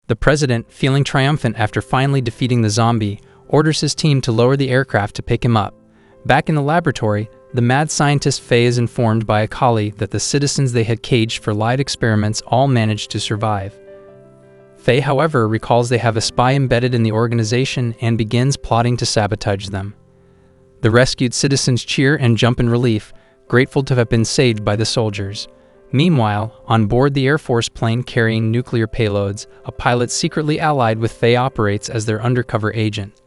The president, feeling triumphant after finally defeating the zombie, orders his team to lower the aircraft to pick him up. Back in the laboratory, the mad scientist Faye is informed by a colleague that the citizens they had caged for live experiments all managed to survive. Faye, however, recalls they have a spy embedded in the organization and begins plotting to sabotage them. The rescued citizens cheer and jump in relief, grateful to have been saved by the soldiers. Meanwhile, on board the Air Force plane carrying nuclear payloads, a pilot secretly allied with Faye operates as their undercover agent.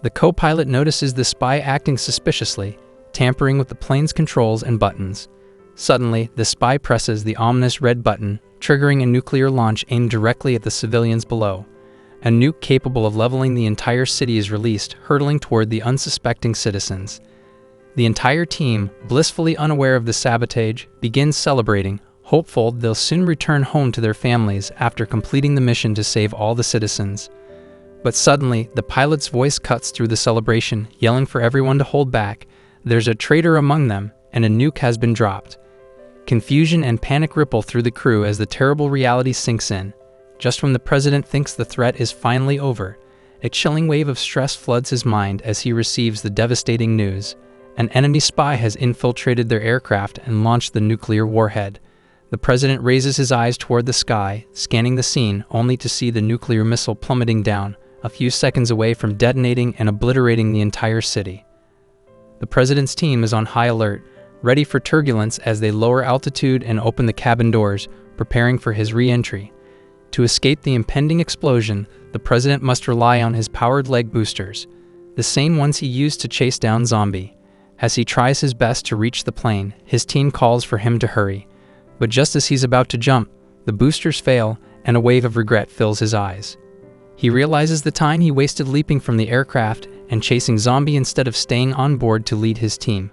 The co-pilot notices the spy acting suspiciously, tampering with the plane's controls and buttons. Suddenly, the spy presses the ominous red button, triggering a nuclear launch aimed directly at the civilians below. A nuke capable of leveling the entire city is released, hurtling toward the unsuspecting citizens. The entire team, blissfully unaware of the sabotage, begins celebrating, hopeful they'll soon return home to their families after completing the mission to save all the citizens. But suddenly, the pilot's voice cuts through the celebration, yelling for everyone to hold back. There's a traitor among them, and a nuke has been dropped. Confusion and panic ripple through the crew as the terrible reality sinks in. Just when the president thinks the threat is finally over, a chilling wave of stress floods his mind as he receives the devastating news. An enemy spy has infiltrated their aircraft and launched the nuclear warhead. The president raises his eyes toward the sky, scanning the scene, only to see the nuclear missile plummeting down, a few seconds away from detonating and obliterating the entire city. The president's team is on high alert, ready for turbulence as they lower altitude and open the cabin doors, preparing for his re-entry. To escape the impending explosion, the president must rely on his powered leg boosters, the same ones he used to chase down Zombie. As he tries his best to reach the plane, his team calls for him to hurry. But just as he's about to jump, the boosters fail, and a wave of regret fills his eyes. He realizes the time he wasted leaping from the aircraft and chasing Zombie instead of staying on board to lead his team.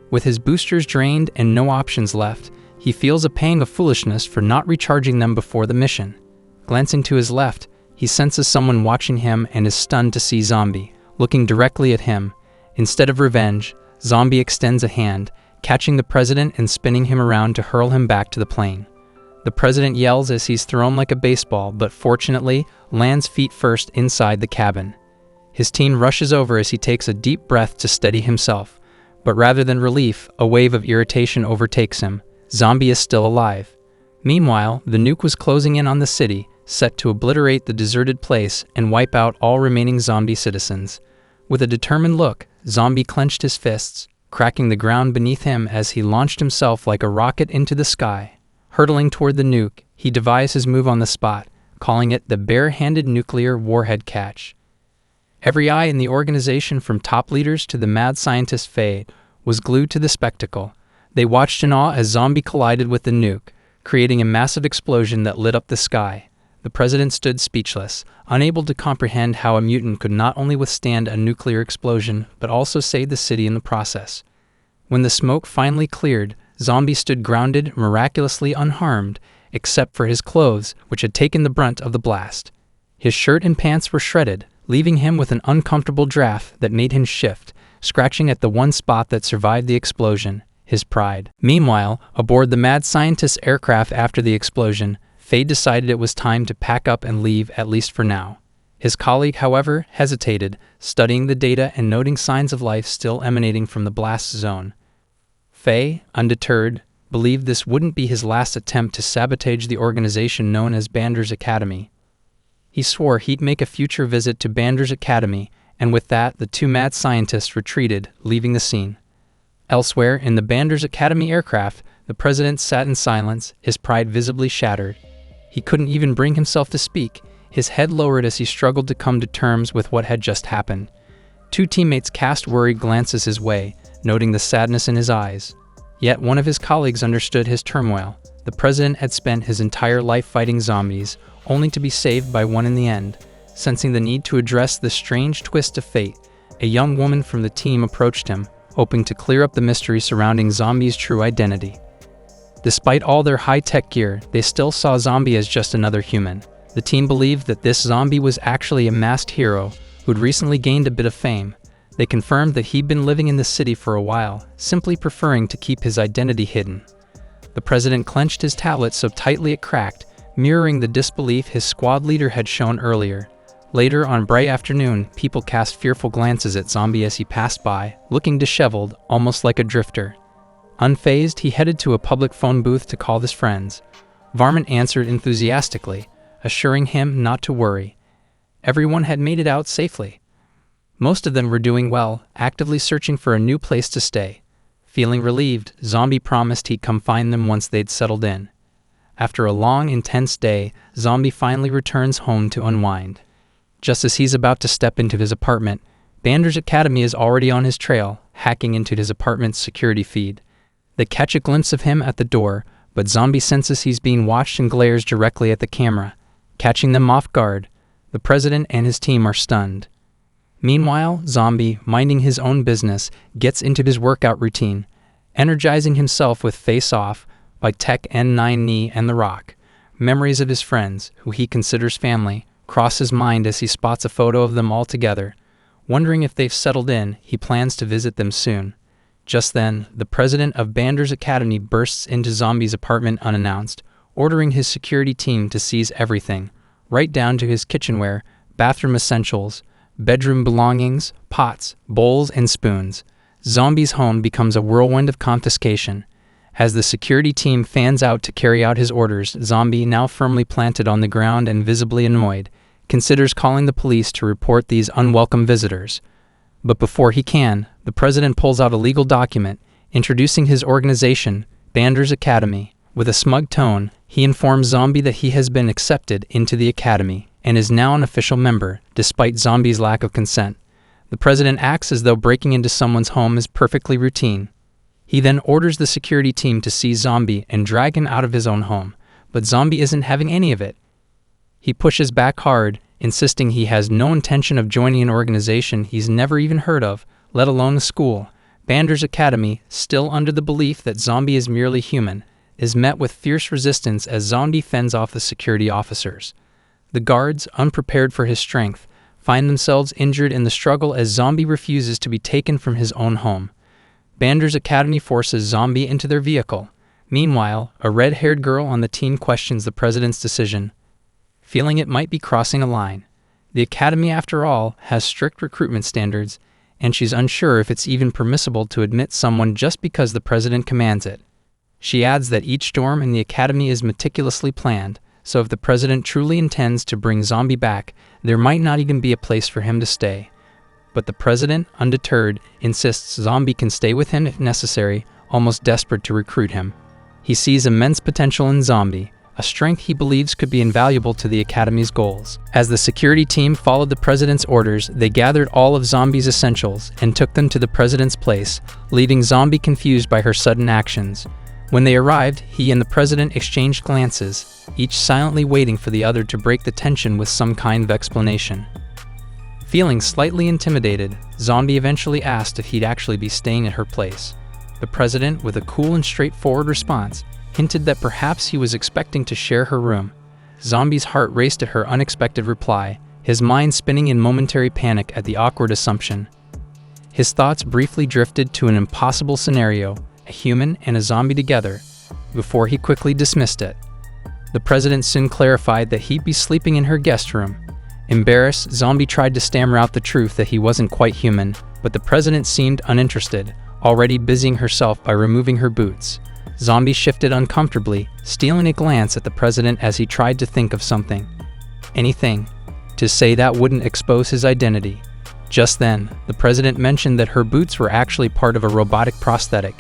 With his boosters drained and no options left, he feels a pang of foolishness for not recharging them before the mission. Glancing to his left, he senses someone watching him and is stunned to see Zombie, looking directly at him. Instead of revenge, Zombie extends a hand, catching the president and spinning him around to hurl him back to the plane. The president yells as he's thrown like a baseball, but fortunately, lands feet first inside the cabin. His team rushes over as he takes a deep breath to steady himself, but rather than relief, a wave of irritation overtakes him. Zombie is still alive. Meanwhile, the nuke was closing in on the city, set to obliterate the deserted place and wipe out all remaining zombie citizens. With a determined look, Zombie clenched his fists, cracking the ground beneath him as he launched himself like a rocket into the sky. Hurtling toward the nuke, he devised his move on the spot, calling it the bare-handed nuclear warhead catch. Every eye in the organization, from top leaders to the mad scientist Faye, was glued to the spectacle. They watched in awe as Zombie collided with the nuke, creating a massive explosion that lit up the sky. The president stood speechless, unable to comprehend how a mutant could not only withstand a nuclear explosion, but also save the city in the process. When the smoke finally cleared, Zombie stood grounded, miraculously unharmed, except for his clothes, which had taken the brunt of the blast. His shirt and pants were shredded, leaving him with an uncomfortable draft that made him shift, scratching at the one spot that survived the explosion, his pride. Meanwhile, aboard the mad scientist's aircraft after the explosion, Faye decided it was time to pack up and leave, at least for now. His colleague, however, hesitated, studying the data and noting signs of life still emanating from the blast zone. Faye, undeterred, believed this wouldn't be his last attempt to sabotage the organization known as Bander's Academy. He swore he'd make a future visit to Bander's Academy, and with that, the two mad scientists retreated, leaving the scene. Elsewhere, in the Bander's Academy aircraft, the president sat in silence, his pride visibly shattered. He couldn't even bring himself to speak, his head lowered as he struggled to come to terms with what had just happened. Two teammates cast worried glances his way, noting the sadness in his eyes. Yet one of his colleagues understood his turmoil. The president had spent his entire life fighting zombies, only to be saved by one in the end. Sensing the need to address this strange twist of fate, a young woman from the team approached him, hoping to clear up the mystery surrounding Zombie's true identity. Despite all their high-tech gear, they still saw Zombie as just another human. The team believed that this zombie was actually a masked hero who'd recently gained a bit of fame. They confirmed that he'd been living in the city for a while, simply preferring to keep his identity hidden. The president clenched his tablet so tightly it cracked, mirroring the disbelief his squad leader had shown earlier. Later, on bright afternoon, people cast fearful glances at Zombie as he passed by, looking disheveled, almost like a drifter. Unfazed, he headed to a public phone booth to call his friends. Varmint answered enthusiastically, assuring him not to worry. Everyone had made it out safely. Most of them were doing well, actively searching for a new place to stay. Feeling relieved, Zombie promised he'd come find them once they'd settled in. After a long, intense day, Zombie finally returns home to unwind. Just as he's about to step into his apartment, Bander's Academy is already on his trail, hacking into his apartment's security feed. They catch a glimpse of him at the door, but Zombie senses he's being watched and glares directly at the camera. Catching them off guard, the president and his team are stunned. Meanwhile, Zombie, minding his own business, gets into his workout routine, energizing himself with Face Off by Tech N9 Knee and The Rock. Memories of his friends, who he considers family, cross his mind as he spots a photo of them all together. Wondering if they've settled in, he plans to visit them soon. Just then, the president of Bander's Academy bursts into Zombie's apartment unannounced, ordering his security team to seize everything, right down to his kitchenware, bathroom essentials, bedroom belongings, pots, bowls, and spoons. Zombie's home becomes a whirlwind of confiscation. As the security team fans out to carry out his orders, Zombie, now firmly planted on the ground and visibly annoyed, considers calling the police to report these unwelcome visitors. But before he can, the president pulls out a legal document introducing his organization, Bander's Academy. With a smug tone, he informs Zombie that he has been accepted into the academy and is now an official member, despite Zombie's lack of consent. The president acts as though breaking into someone's home is perfectly routine. He then orders the security team to seize Zombie and drag him out of his own home, but Zombie isn't having any of it. He pushes back hard, insisting he has no intention of joining an organization he's never even heard of, let alone a school. Bander's Academy, still under the belief that Zombie is merely human, is met with fierce resistance as Zombie fends off the security officers. The guards, unprepared for his strength, find themselves injured in the struggle as Zombie refuses to be taken from his own home. Bander's Academy forces Zombie into their vehicle. Meanwhile, a red-haired girl on the team questions the president's decision, feeling it might be crossing a line. The academy, after all, has strict recruitment standards, and she's unsure if it's even permissible to admit someone just because the president commands it. She adds that each dorm in the academy is meticulously planned, so if the president truly intends to bring Zombie back, there might not even be a place for him to stay. But the president, undeterred, insists Zombie can stay with him if necessary, almost desperate to recruit him. He sees immense potential in Zombie, a strength he believes could be invaluable to the academy's goals. As the security team followed the president's orders, they gathered all of Zombie's essentials and took them to the president's place, leaving Zombie confused by her sudden actions. When they arrived, he and the president exchanged glances, each silently waiting for the other to break the tension with some kind of explanation. Feeling slightly intimidated, Zombie eventually asked if he'd actually be staying at her place. The president, with a cool and straightforward response, hinted that perhaps he was expecting to share her room. Zombie's heart raced at her unexpected reply, his mind spinning in momentary panic at the awkward assumption. His thoughts briefly drifted to an impossible scenario, a human and a zombie together, before he quickly dismissed it. The president soon clarified that he'd be sleeping in her guest room. Embarrassed, Zombie tried to stammer out the truth that he wasn't quite human, but the president seemed uninterested, already busying herself by removing her boots. Zombie shifted uncomfortably, stealing a glance at the president as he tried to think of something. Anything to say that wouldn't expose his identity. Just then, the president mentioned that her boots were actually part of a robotic prosthetic.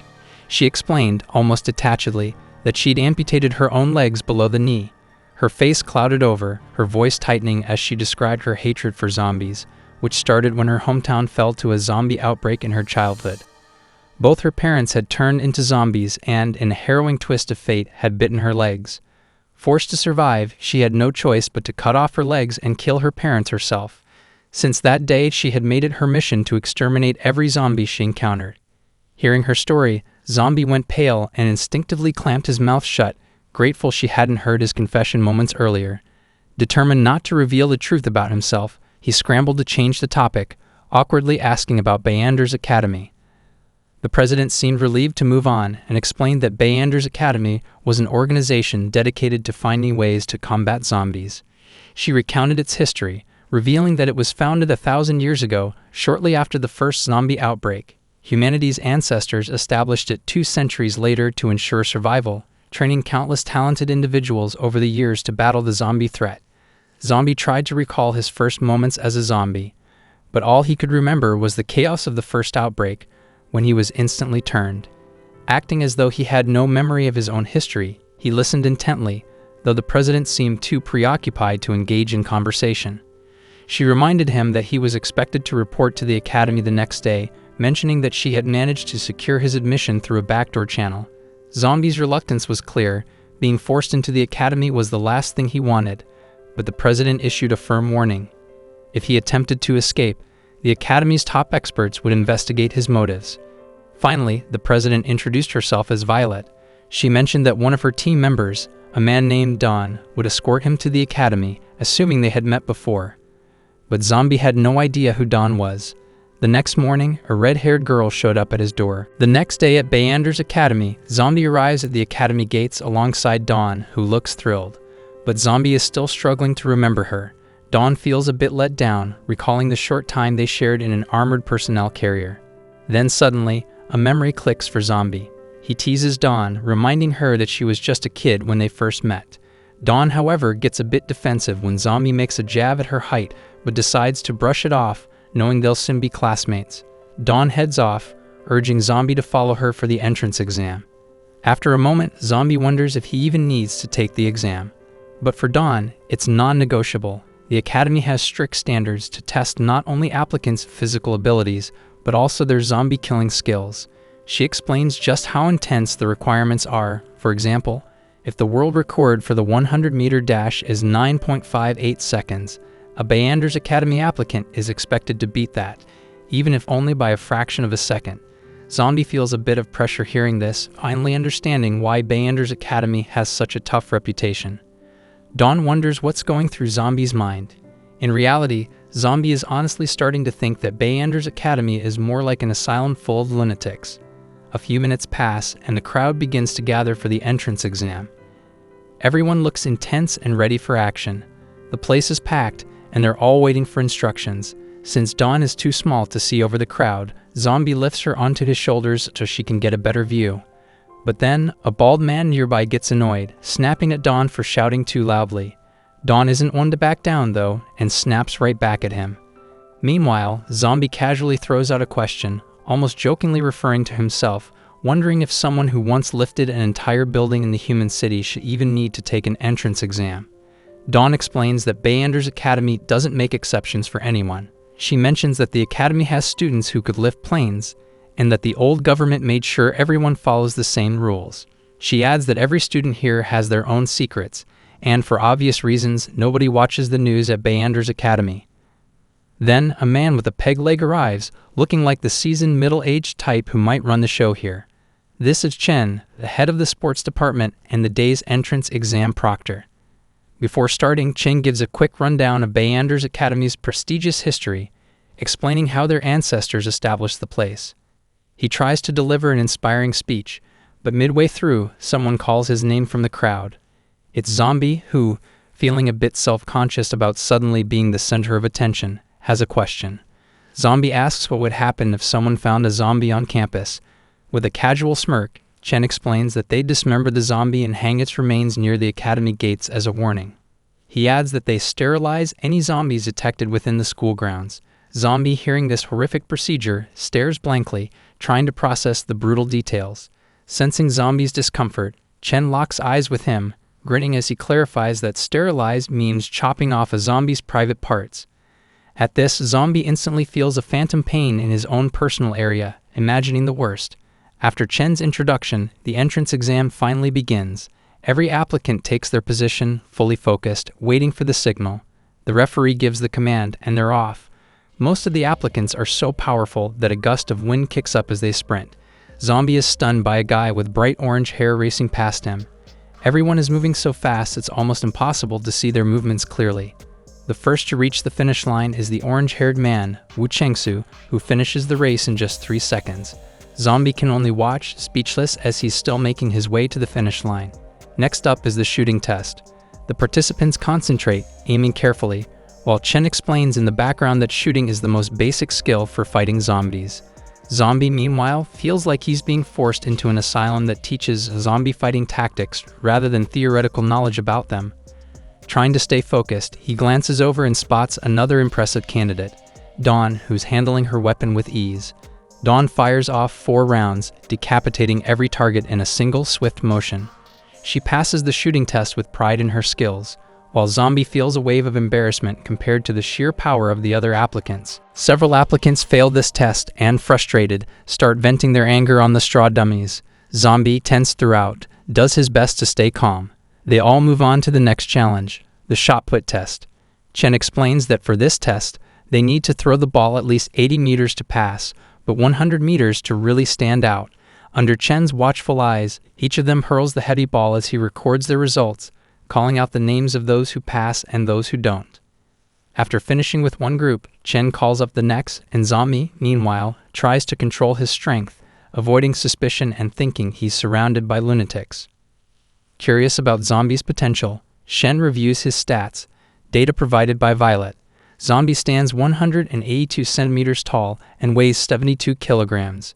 She explained, almost detachedly, that she'd amputated her own legs below the knee. Her face clouded over, her voice tightening as she described her hatred for zombies, which started when her hometown fell to a zombie outbreak in her childhood. Both her parents had turned into zombies and, in a harrowing twist of fate, had bitten her legs. Forced to survive, she had no choice but to cut off her legs and kill her parents herself. Since that day, she had made it her mission to exterminate every zombie she encountered. Hearing her story, Zombie went pale and instinctively clamped his mouth shut, grateful she hadn't heard his confession moments earlier. Determined not to reveal the truth about himself, he scrambled to change the topic, awkwardly asking about Bander's Academy. The The president seemed relieved to move on and explained that OdoyRecapz Academy was an organization dedicated to finding ways to combat zombies. She recounted its history, revealing that it was founded 1,000 years ago, shortly after the first zombie outbreak. Humanity's ancestors established it 2 centuries later to ensure survival, training countless talented individuals over the years to battle the zombie threat. Zombie tried to recall his first moments as a zombie, but all he could remember was the chaos of the first outbreak, when he was instantly turned. Acting as though he had no memory of his own history, he listened intently, though the president seemed too preoccupied to engage in conversation. She reminded him that he was expected to report to the academy the next day, mentioning that she had managed to secure his admission through a backdoor channel. Zombie's reluctance was clear. Being forced into the academy was the last thing he wanted, but the president issued a firm warning. If he attempted to escape, the academy's top experts would investigate his motives. Finally, the president introduced herself as Violet. She mentioned that one of her team members, a man named Don, would escort him to the academy, assuming they had met before. But Zombie had no idea who Don was. The next morning, a red-haired girl showed up at his door. The next day at OdoyRecapz Academy, Zombie arrives at the academy gates alongside Dawn, who looks thrilled. But Zombie is still struggling to remember her. Dawn feels a bit let down, recalling the short time they shared in an armored personnel carrier. Then suddenly, a memory clicks for Zombie. He teases Dawn, reminding her that she was just a kid when they first met. Dawn, however, gets a bit defensive when Zombie makes a jab at her height, but decides to brush it off, knowing they'll soon be classmates. Dawn heads off, urging Zombie to follow her for the entrance exam. After a moment, Zombie wonders if he even needs to take the exam. But for Dawn, it's non-negotiable. The academy has strict standards to test not only applicants' physical abilities, but also their zombie-killing skills. She explains just how intense the requirements are. For example, if the world record for the 100-meter dash is 9.58 seconds, a OdoyRecapz Academy applicant is expected to beat that, even if only by a fraction of a second. Zombie feels a bit of pressure hearing this, finally understanding why OdoyRecapz Academy has such a tough reputation. Dawn wonders what's going through Zombie's mind. In reality, Zombie is honestly starting to think that OdoyRecapz Academy is more like an asylum full of lunatics. A few minutes pass, and the crowd begins to gather for the entrance exam. Everyone looks intense and ready for action. The place is packed, and they're all waiting for instructions. Since Dawn is too small to see over the crowd, Zombie lifts her onto his shoulders so she can get a better view. But then, a bald man nearby gets annoyed, snapping at Dawn for shouting too loudly. Dawn isn't one to back down, though, and snaps right back at him. Meanwhile, Zombie casually throws out a question, almost jokingly referring to himself, wondering if someone who once lifted an entire building in the human city should even need to take an entrance exam. Dawn explains that OdoyRecapz Academy doesn't make exceptions for anyone. She mentions that the academy has students who could lift planes, and that the old government made sure everyone follows the same rules. She adds that every student here has their own secrets, and for obvious reasons, nobody watches the news at OdoyRecapz Academy. Then, a man with a peg leg arrives, looking like the seasoned middle-aged type who might run the show here. This is Chen, the head of the sports department and the day's entrance exam proctor. Before starting, Chen gives a quick rundown of OdoyRecapz Academy's prestigious history, explaining how their ancestors established the place. He tries to deliver an inspiring speech, but midway through, someone calls his name from the crowd. It's Zombie, who, feeling a bit self-conscious about suddenly being the center of attention, has a question. Zombie asks what would happen if someone found a zombie on campus. With a casual smirk, Chen explains that they'd dismember the zombie and hang its remains near the academy gates as a warning. He adds that they sterilize any zombies detected within the school grounds. Zombie, hearing this horrific procedure, stares blankly, trying to process the brutal details. Sensing Zombie's discomfort, Chen locks eyes with him, grinning as he clarifies that sterilize means chopping off a zombie's private parts. At this, Zombie instantly feels a phantom pain in his own personal area, imagining the worst. After Chen's introduction, the entrance exam finally begins. Every applicant takes their position, fully focused, waiting for the signal. The referee gives the command, and they're off. Most of the applicants are so powerful that a gust of wind kicks up as they sprint. Zombie is stunned by a guy with bright orange hair racing past him. Everyone is moving so fast it's almost impossible to see their movements clearly. The first to reach the finish line is the orange-haired man, Wu Chengsu, who finishes the race in just 3 seconds. Zombie can only watch, speechless, as he's still making his way to the finish line. Next up is the shooting test. The participants concentrate, aiming carefully, while Chen explains in the background that shooting is the most basic skill for fighting zombies. Zombie, meanwhile, feels like he's being forced into an asylum that teaches zombie fighting tactics rather than theoretical knowledge about them. Trying to stay focused, he glances over and spots another impressive candidate, Dawn, who's handling her weapon with ease. Dawn fires off 4 rounds, decapitating every target in a single swift motion. She passes the shooting test with pride in her skills, while Zombie feels a wave of embarrassment compared to the sheer power of the other applicants. Several applicants fail this test and, frustrated, start venting their anger on the straw dummies. Zombie, tense throughout, does his best to stay calm. They all move on to the next challenge, the shot put test. Chen explains that for this test, they need to throw the ball at least 80 meters to pass, but 100 meters to really stand out. Under Chen's watchful eyes, each of them hurls the heavy ball as he records their results, calling out the names of those who pass and those who don't. After finishing with one group, Chen calls up the next, and Zombie, meanwhile, tries to control his strength, avoiding suspicion and thinking he's surrounded by lunatics. Curious about Zombie's potential, Shen reviews his stats, data provided by Violet. Zombie stands 182 centimeters tall and weighs 72 kilograms.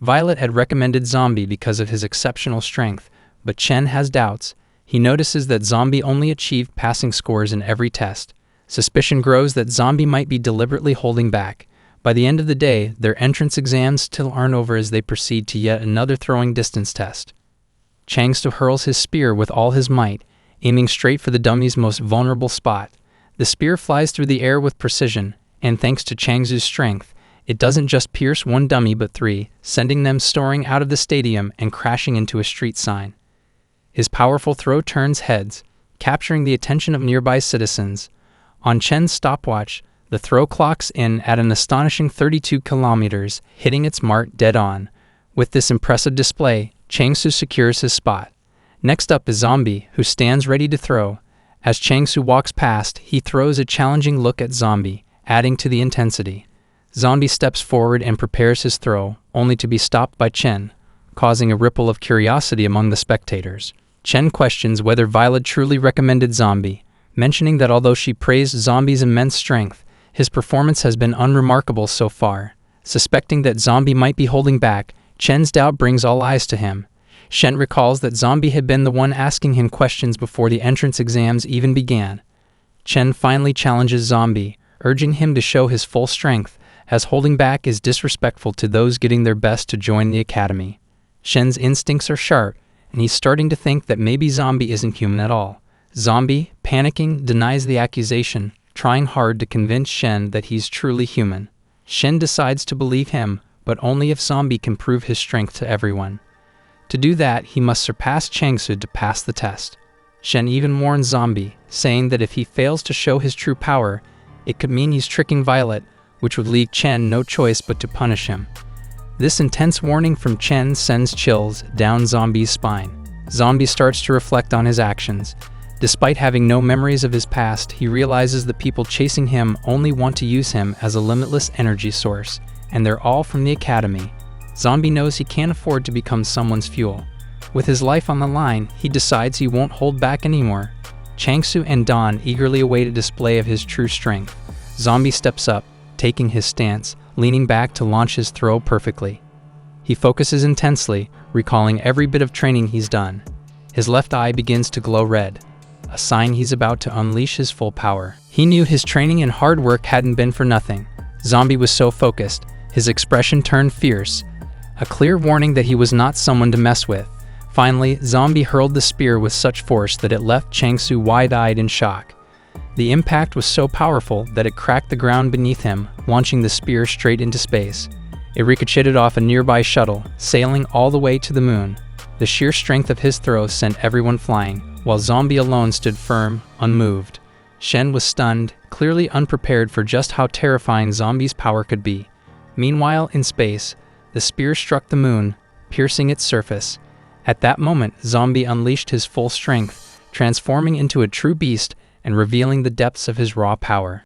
Violet had recommended Zombie because of his exceptional strength, but Chen has doubts. He notices that Zombie only achieved passing scores in every test. Suspicion grows that Zombie might be deliberately holding back. By the end of the day, their entrance exams still aren't over as they proceed to yet another throwing distance test. Changsu hurls his spear with all his might, aiming straight for the dummy's most vulnerable spot. The spear flies through the air with precision, and thanks to Changsu's strength, it doesn't just pierce one dummy but 3, sending them soaring out of the stadium and crashing into a street sign. His powerful throw turns heads, capturing the attention of nearby citizens. On Chen's stopwatch, the throw clocks in at an astonishing 32 kilometers, hitting its mark dead on. With this impressive display, Changsu secures his spot. Next up is Zombie, who stands ready to throw. As Changsu walks past, he throws a challenging look at Zombie, adding to the intensity. Zombie steps forward and prepares his throw, only to be stopped by Chen, causing a ripple of curiosity among the spectators. Chen questions whether Violet truly recommended Zombie, mentioning that although she praised Zombie's immense strength, his performance has been unremarkable so far. Suspecting that Zombie might be holding back, Chen's doubt brings all eyes to him. Shen recalls that Zombie had been the one asking him questions before the entrance exams even began. Chen finally challenges Zombie, urging him to show his full strength, as holding back is disrespectful to those getting their best to join the academy. Shen's instincts are sharp, and he's starting to think that maybe Zombie isn't human at all. Zombie, panicking, denies the accusation, trying hard to convince Shen that he's truly human. Shen decides to believe him, but only if Zombie can prove his strength to everyone. To do that, he must surpass Changsu to pass the test. Shen even warns Zombie, saying that if he fails to show his true power, it could mean he's tricking Violet, which would leave Chen no choice but to punish him. This intense warning from Chen sends chills down Zombie's spine. Zombie starts to reflect on his actions. Despite having no memories of his past, he realizes the people chasing him only want to use him as a limitless energy source, and they're all from the academy. Zombie knows he can't afford to become someone's fuel. With his life on the line, he decides he won't hold back anymore. Changsu and Dawn eagerly await a display of his true strength. Zombie steps up, taking his stance, leaning back to launch his throw perfectly. He focuses intensely, recalling every bit of training he's done. His left eye begins to glow red, a sign he's about to unleash his full power. He knew his training and hard work hadn't been for nothing. Zombie was so focused, his expression turned fierce, a clear warning that he was not someone to mess with. Finally, Zombie hurled the spear with such force that it left Changsu wide-eyed in shock. The impact was so powerful that it cracked the ground beneath him, launching the spear straight into space. It ricocheted off a nearby shuttle, sailing all the way to the moon. The sheer strength of his throw sent everyone flying, while Zombie alone stood firm, unmoved. Shen was stunned, clearly unprepared for just how terrifying Zombie's power could be. Meanwhile, in space, the spear struck the moon, piercing its surface. At that moment, Zombie unleashed his full strength, transforming into a true beast and revealing the depths of his raw power.